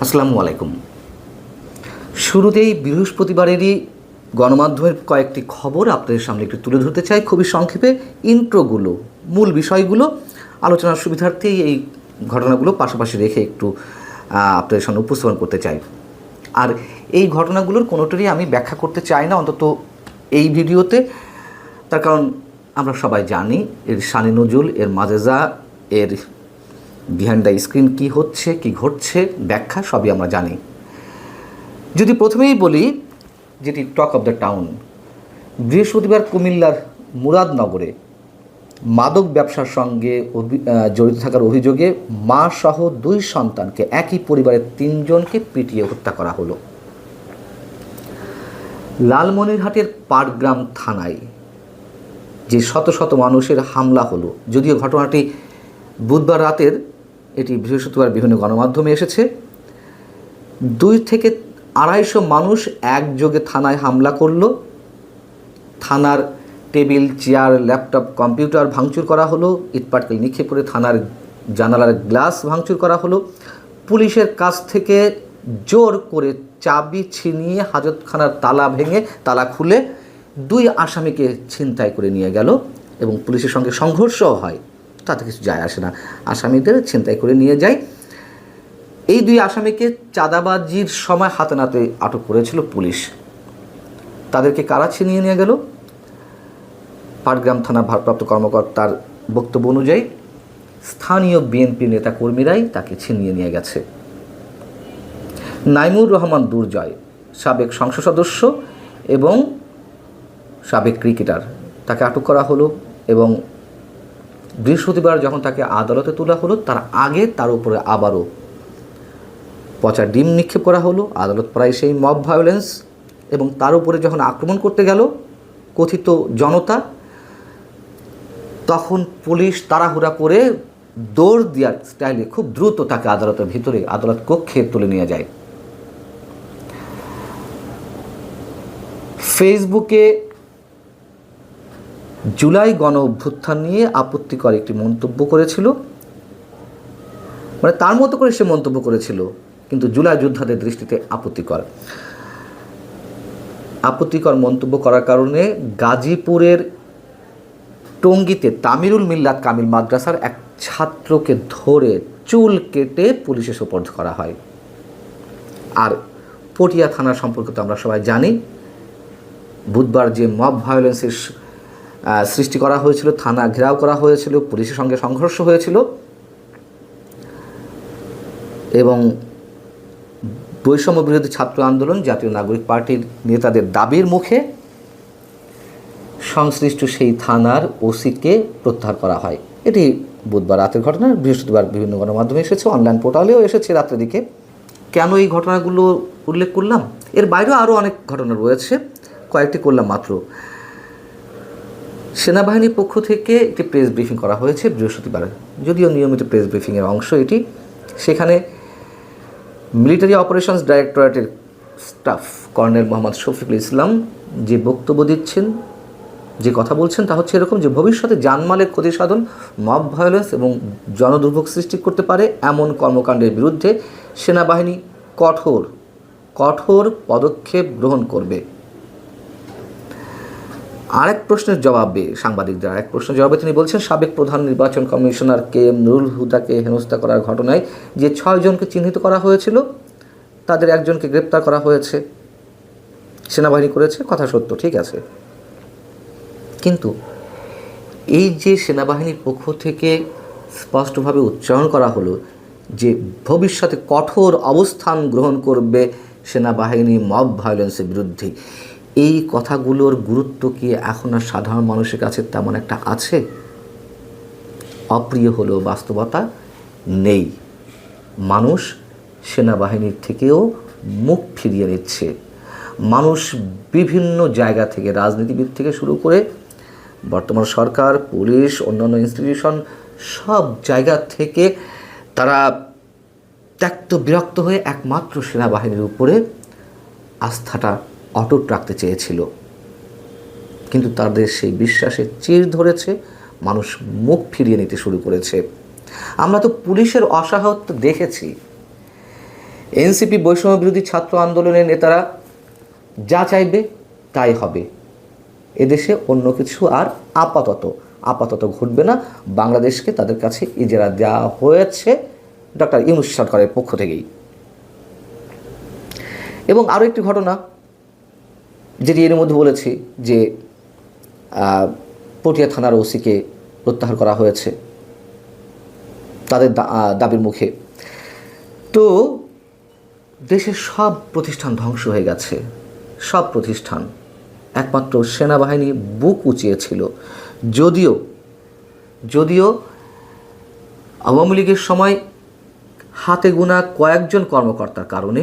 আসসালামু আলাইকুম। শুরুতেই বৃহস্পতিবারেরই গণমাধ্যমের কয়েকটি খবর আপনাদের সামনে একটু তুলে ধরতে চাই। খুবই সংক্ষেপে ইন্ট্রোগুলো, মূল বিষয়গুলো আলোচনার সুবিধার্থেই এই ঘটনাগুলো পাশাপাশি রেখে একটু আপনাদের সামনে উপস্থাপন করতে চাই। আর এই ঘটনাগুলোর কোনোটারই আমি ব্যাখ্যা করতে চাই না, অন্তত এই ভিডিওতে। তার কারণ আমরা সবাই জানি এর শানে নজুল, এর মাজেজা, এর বিহাইন্ড দ্য স্ক্রিন কী হচ্ছে, কী ঘটছে, ব্যাখ্যা সবই আমরা জানি। যদি প্রথমেই বলি, যেটি টক অফ দ্য টাউন, বৃহস্পতিবার কুমিল্লার মুরাদনগরে মাদক ব্যবসার সঙ্গে জড়িত থাকার অভিযোগে মা সহ 2 সন্তানকে, একই পরিবারের 3 জনকে পিটিয়ে হত্যা করা হলো। লালমনিরহাটের পাটগ্রাম থানায় যে শত শত মানুষের হামলা হলো, যদিও ঘটনাটি বুধবার রাতের, এটি বৃহস্পতিবার বিভিন্ন গণমাধ্যমে এসেছে। 2 থেকে 250 মানুষ একযোগে থানায় হামলা করল। থানার টেবিল, চেয়ার, ল্যাপটপ, কম্পিউটার ভাঙচুর করা হলো। ইটপাটকেল নিক্ষেপ করে থানার জানালার গ্লাস ভাঙচুর করা হলো। পুলিশের কাছ থেকে জোর করে চাবি ছিনিয়ে হাজতখানার তালা ভেঙে, তালা খুলে 2 আসামিকে ছিনতাই করে নিয়ে গেল এবং পুলিশের সঙ্গে সংঘর্ষও হয়। তাতে কিছু যায় আসে না, আসামিদের ছিনতাই করে নিয়ে যায়। এই 2 আসামিকে চাঁদাবাজির সময় হাতে নাতে আটক করেছিল পুলিশ। তাদেরকে কারা ছিনিয়ে নিয়ে গেল? পাটগ্রাম থানার ভারপ্রাপ্ত কর্মকর্তার বক্তব্য অনুযায়ী স্থানীয় বিএনপি নেতাকর্মীরাই তাকে ছিনিয়ে নিয়ে গেছে। নাইমুর রহমান দুর্জয়, সাবেক সংসদ সদস্য এবং সাবেক ক্রিকেটার, তাকে আটক করা হলো এবং বৃহস্পতিবার যখন তাকে আদালতে তোলা হলো, তার আগে তার উপরে আবারও পচা ডিম নিক্ষেপ করা হলো। আদালত প্রায় সেই মব ভায়োলেন্স, এবং তার উপরে যখন আক্রমণ করতে গেল কথিত জনতা, তখন পুলিশ তাড়াহুড়া করে দৌড় দেওয়ার স্টাইলে খুব দ্রুত তাকে আদালতের ভিতরে, আদালত কক্ষে তুলে নিয়ে যায়। ফেসবুকে জুলাই গণ অভ্যুত্থান নিয়ে আপত্তিকর একটি মন্তব্য করেছিল, মানে তার মতো করে সে মন্তব্য করেছিল, কিন্তু জুলাই যোদ্ধাদের দৃষ্টিতে আপত্তিকর মন্তব্য করার কারণে গাজীপুরের টঙ্গীতে তামিরুল মিল্লাত কামিল মাদ্রাসার এক ছাত্রকে ধরে চুল কেটে পুলিশে সোপর্দ করা হয়। আর পটিয়া থানা সম্পর্কে তো আমরা সবাই জানি, বুধবার যে মব ভায়োলেন্সের সৃষ্টি করা হয়েছিল, থানা ঘেরাও করা হয়েছিল, পুলিশের সঙ্গে সংঘর্ষ হয়েছিল এবং বৈষম্য বিরোধী ছাত্র আন্দোলন, জাতীয় নাগরিক পার্টির নেতাদের দাবির মুখে সংশ্লিষ্ট সেই থানার ওসিকে প্রত্যাহার করা হয়। এটি বুধবার রাতের ঘটনা। বৃহস্পতিবার বিভিন্ন গণমাধ্যমে এসেছে, অনলাইন পোর্টালেও এসেছে রাতের দিকে। কেন এই ঘটনাগুলো উল্লেখ করলাম? এর বাইরেও আরও অনেক ঘটনা রয়েছে, কয়েকটি করলাম মাত্র। সেনাবাহিনীর পক্ষ থেকে একটি প্রেস ব্রিফিং করা হয়েছে বৃহস্পতিবার, যদিও নিয়মিত প্রেস ব্রিফিংয়ের অংশ এটি। সেখানে মিলিটারি অপারেশনস ডাইরেক্টরেটের স্টাফ কর্নেল মোহাম্মদ শফিকুল ইসলাম যে বক্তব্য দিচ্ছেন, যে কথা বলছেন, তা হচ্ছে এরকম যে ভবিষ্যতে জানমালের ক্ষতি সাধন, মব ভায়োলেন্স এবং জনদুর্ভোগ সৃষ্টি করতে পারে এমন কর্মকাণ্ডের বিরুদ্ধে সেনাবাহিনী কঠোর পদক্ষেপ গ্রহণ করবে। আরেক প্রশ্নের জবাবে, সাংবাদিকদের আরেক প্রশ্নের জবাবে তিনি বলছেন, সাবেক প্রধান নির্বাচন কমিশনার KM নুরুল হুদাকে হেনস্থা করার ঘটনায় যে 6 জনকে চিহ্নিত করা হয়েছিল, তাদের একজনকে গ্রেপ্তার করা হয়েছে, সেনাবাহিনী করেছে, কথা সত্য, ঠিক আছে। কিন্তু এই যে সেনাবাহিনীর পক্ষ থেকে স্পষ্টভাবে উচ্চারণ করা হলো যে ভবিষ্যতে কঠোর অবস্থান গ্রহণ করবে সেনাবাহিনী মব ভায়োলেন্সের বিরুদ্ধে, এই কথাগুলোর গুরুত্ব কি এখন আর সাধারণ মানুষের কাছে তেমন একটা আছে? অপ্রিয় হলেও বাস্তবতা নেই। মানুষ সেনাবাহিনীর থেকেও মুখ ফিরিয়ে নিচ্ছে। মানুষ বিভিন্ন জায়গা থেকে, রাজনীতিবিদ থেকে শুরু করে বর্তমান সরকার, পুলিশ, অন্যান্য ইনস্টিটিউশন, সব জায়গা থেকে তারা ত্যক্ত বিরক্ত হয়ে একমাত্র সেনাবাহিনীর উপরে আস্থাটা অটুট রাখতে চেয়েছিল, কিন্তু তাদের সেই বিশ্বাসে চির ধরেছে, মানুষ মুখ ফিরিয়ে নিতে শুরু করেছে। আমরা তো পুলিশের অসহায়ত্ব দেখেছি এনসিপি বৈষম্য বিরোধী ছাত্র আন্দোলনের নেতারা যা চাইবে তাই হবে। এদেশে অন্য কিছু আর আপাতত ঘটবে না। বাংলাদেশকে তাদের কাছে ইজারা দেওয়া হয়েছে ডক্টর ইউনূস সরকারের পক্ষ থেকেই। এবং আরও একটি ঘটনা যেটি এর মধ্যে বলেছি যে পটিয়া থানার ওসিকে প্রত্যাহার করা হয়েছে তাদের দাবির মুখে। তো দেশের সব প্রতিষ্ঠান ধ্বংস হয়ে গেছে, সব প্রতিষ্ঠান। একমাত্র সেনাবাহিনী বুক উঁচিয়েছিল। যদিও আওয়ামী লীগের সময় হাতে গোনা কয়েকজন কর্মকর্তার কারণে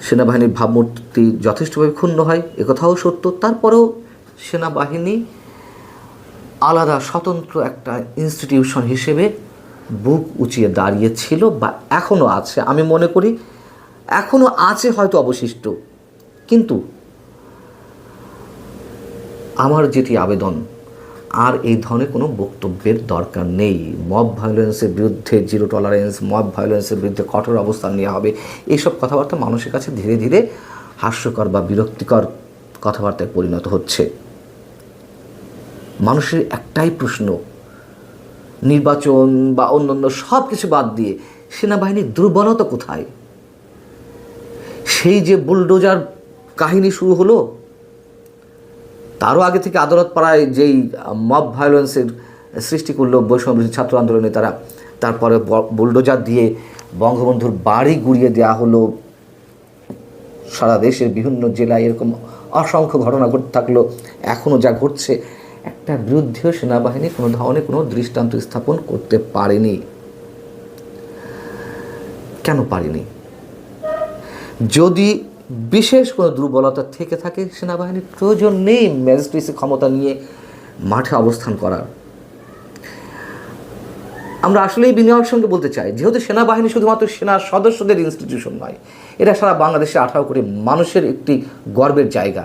সেনাবাহিনীর ভাবমূর্তি যথেষ্টভাবে ক্ষুণ্ণ হয়, একথাও সত্য। তারপরেও সেনাবাহিনী আলাদা স্বতন্ত্র একটা ইনস্টিটিউশন হিসেবে বুক উঁচিয়ে দাঁড়িয়েছিল বা এখনও আছে। আমি মনে করি এখনও আছে হয়তো অবশিষ্ট। কিন্তু আমার যেটি আবেদন, আর এই ধরনের কোনো বক্তব্যের দরকার নেই। মব ভায়োলেন্সের বিরুদ্ধে জিরো টলারেন্স, মব ভায়োলেন্সের বিরুদ্ধে কঠোর অবস্থান নেওয়া হবে, এইসব কথাবার্তা মানুষের কাছে ধীরে ধীরে হাস্যকর বা বিরক্তিকর কথাবার্তায় পরিণত হচ্ছে। মানুষের একটাই প্রশ্ন, নির্বাচন বা অন্যান্য সব কিছু বাদ দিয়ে সেনাবাহিনীর দুর্বলতা কোথায়? সেই যে বুলডোজার কাহিনী শুরু হলো, তারও আগে থেকে আদালত পাড়ায় যেই মব ভায়োলেন্সের সৃষ্টি করলো বৈষম্য ছাত্র আন্দোলনে তারা, তারপরে বুলডোজার দিয়ে বঙ্গবন্ধুর বাড়ি গুড়িয়ে দেওয়া হলো। সারা দেশের বিভিন্ন জেলায় এরকম অসংখ্য ঘটনা ঘটতে থাকলো। এখনও যা ঘটছে, একটা বিরুদ্ধেও সেনাবাহিনী কোনো ধরনের কোনো দৃষ্টান্ত স্থাপন করতে পারেনি। কেন পারেনি? যদি বিশেষ কোনো দুর্বলতা থেকে থাকে, সেনাবাহিনীর প্রয়োজন নেই ম্যাজিস্ট্রেসি ক্ষমতা নিয়ে মাঠে অবস্থান করার। আমরা আসলেই বিনয়ের সঙ্গে বলতে চাই, যেহেতু সেনাবাহিনী শুধুমাত্র সেনা সদস্যদের ইনস্টিটিউশন নয়, এটা সারা বাংলাদেশে 18 কোটি মানুষের একটি গর্বের জায়গা।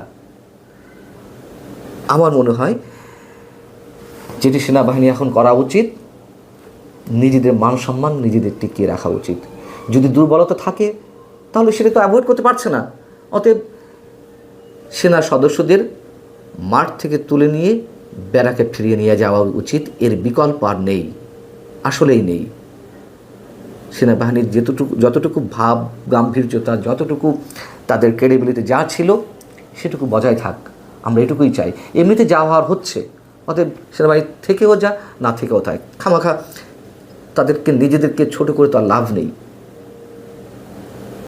আমার মনে হয় যেটি সেনাবাহিনী এখন করা উচিত, নিজেদের মান সম্মান নিজেদের টিকিয়ে রাখা উচিত। যদি দুর্বলতা থাকে তাহলে সেটা তো অ্যাভয়েড করতে পারছে না। অতএব সেনা সদস্যদের মাঠ থেকে তুলে নিয়ে ব্যারাকে ফিরিয়ে নিয়ে যাওয়া উচিত। এর বিকল্প আর নেই, আসলেই নেই। সেনাবাহিনীর যতটুকু ভাব গাম্ভীর্যতা, যতটুকু তাদের ক্রেডিবিলিটি যা ছিল, সেটুকু বজায় থাক। আমরা এটুকুই চাই। এমনিতে যা হওয়ার হচ্ছে, অতএব সেনাবাহিনী থেকেও যা, না থেকেও থাক। খামাখা তাদেরকে নিজেদেরকে ছোট করে তো আর লাভ নেই।